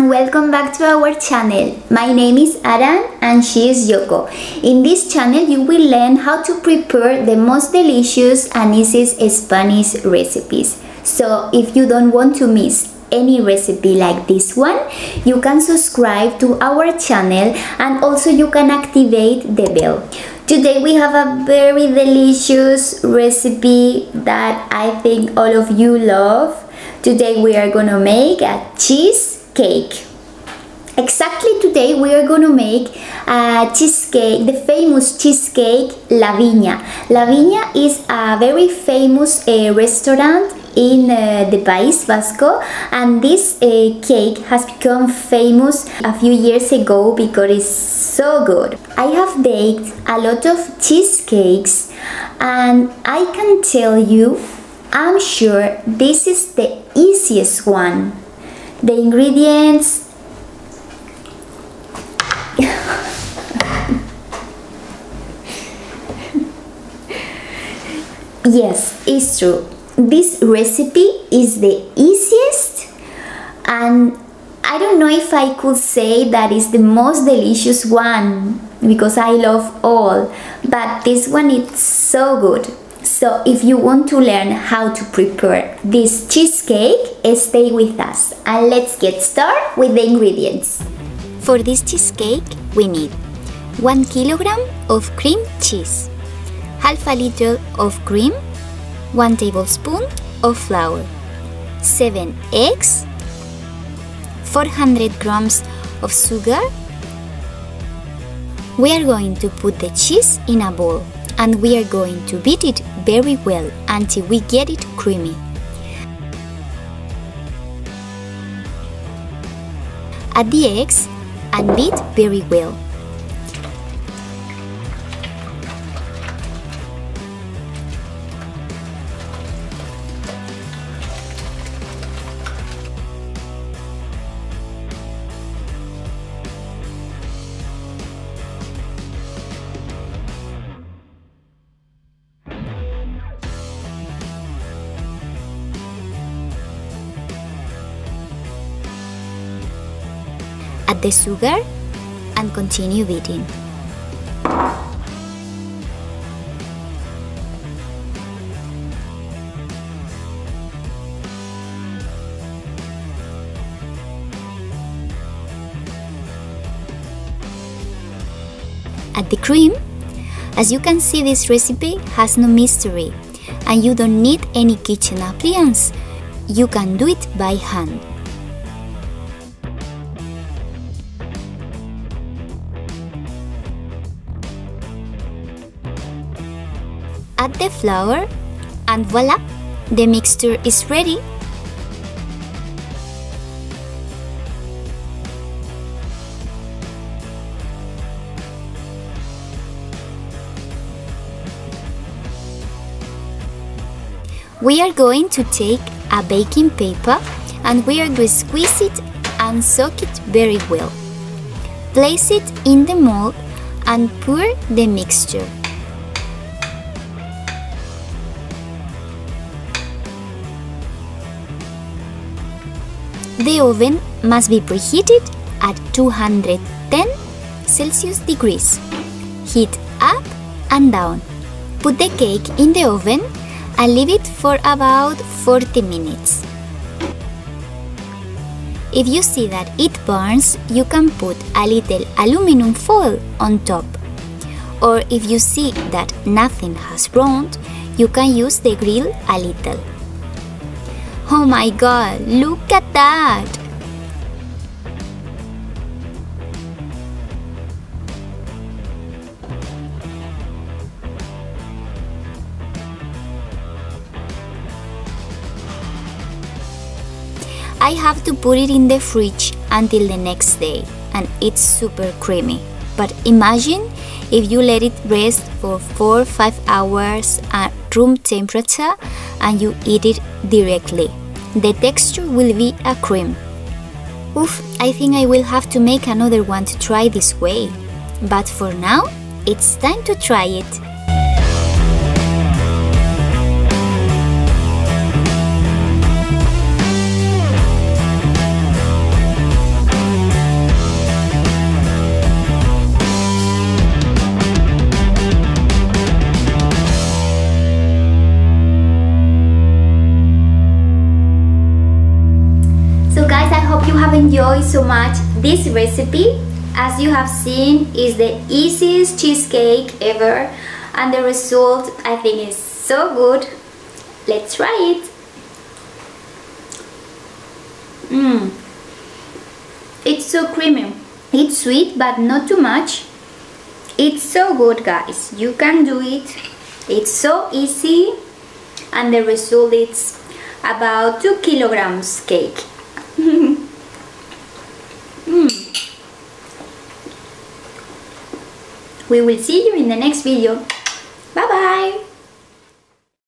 and welcome back to our channel. My name is Aran and she is Yoko. In this channel you will learn how to prepare the most delicious and easiest Spanish recipes. So if you don't want to miss any recipe like this one, you can subscribe to our channel and also you can activate the bell. Today we have a very delicious recipe that I think all of you love. Today we are gonna make a cheesecake. Exactly, today we are gonna make a cheesecake, the famous cheesecake La Viña. La Viña is a very famous restaurant in the País Vasco, and this cake has become famous a few years ago because it's so good. I have baked a lot of cheesecakes and I can tell you, I'm sure this is the easiest one. The ingredients yes, it's true. This recipe is the easiest, and I don't know if I could say that is the most delicious one because I love all, but this one is so good. So if you want to learn how to prepare this cheesecake, stay with us and let's get started with the ingredients. For this cheesecake we need 1 kilogram of cream cheese, half a liter of cream, 1 tablespoon of flour, 7 eggs, 400 grams of sugar. We are going to put the cheese in a bowl and we are going to beat it very well until we get it creamy. Add the eggs and beat very well. Add the sugar and continue beating. Add the cream. As you can see, this recipe has no mystery and you don't need any kitchen appliance. You can do it by hand. Add the flour and voila, the mixture is ready. We are going to take a baking paper and we are going to squeeze it and soak it very well. Place it in the mold and pour the mixture. The oven must be preheated at 210 Celsius degrees. Heat up and down. Put the cake in the oven and leave it for about 40 minutes. If you see that it burns, you can put a little aluminum foil on top. Or if you see that nothing has burned, you can use the grill a little. Oh my god, look at that! I have to put it in the fridge until the next day and it's super creamy. But imagine if you let it rest for 4 or 5 hours at room temperature and you eat it directly. The texture will be a cream. Oof, I think I will have to make another one to try this way. But for now, it's time to try it. enjoy so much this recipe. As you have seen, is the easiest cheesecake ever, and the result I think is so good. Let's try it. It's so creamy. It's sweet but not too much. It's so good, guys. You can do it. It's so easy, and the result is about 2 kilograms cake. We will see you in the next video.